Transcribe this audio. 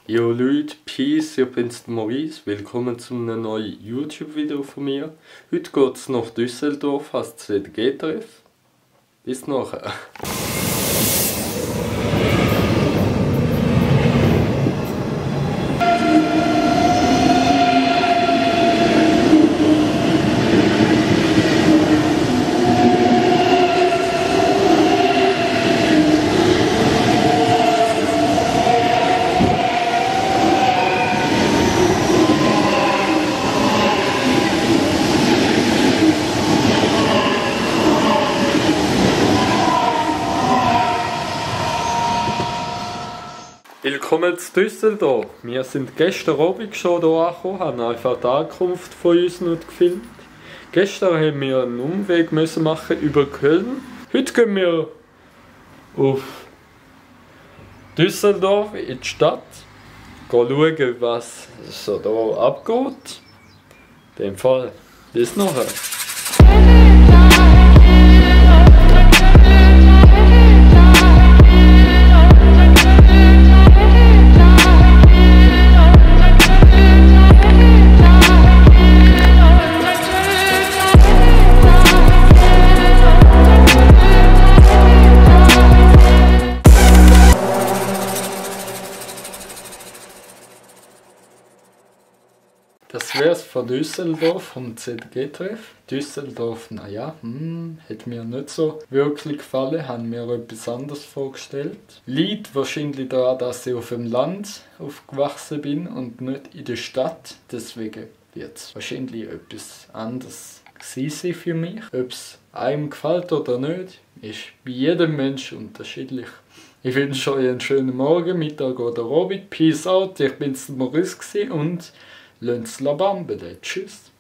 Jo Leute, Peace, ich bin's der Maurice. Willkommen zu einem neuen YouTube-Video von mir. Heute geht's nach Düsseldorf als ZG-Treff. Bis nachher. Willkommen zu Düsseldorf. Wir sind gestern Abend schon hier angekommen, haben einfach die Ankunft von uns noch gefilmt. Gestern haben wir einen Umweg machen über Köln. Heute gehen wir auf Düsseldorf in die Stadt. Schauen, was so hier abgeht. In dem Fall bis nachher. Das wär's von Düsseldorf, vom ZG-Treff. Düsseldorf, naja, hat mir nicht so wirklich gefallen, haben mir etwas anderes vorgestellt. Liegt wahrscheinlich daran, dass ich auf dem Land aufgewachsen bin und nicht in der Stadt. Deswegen wird es wahrscheinlich etwas anderes gewesen sein für mich. Ob es einem gefällt oder nicht, ist bei jedem Mensch unterschiedlich. Ich wünsche euch einen schönen Morgen, Mittag oder Abend. Peace out, ich bin's der Maurice und Lönz la Bambele. Tschüss.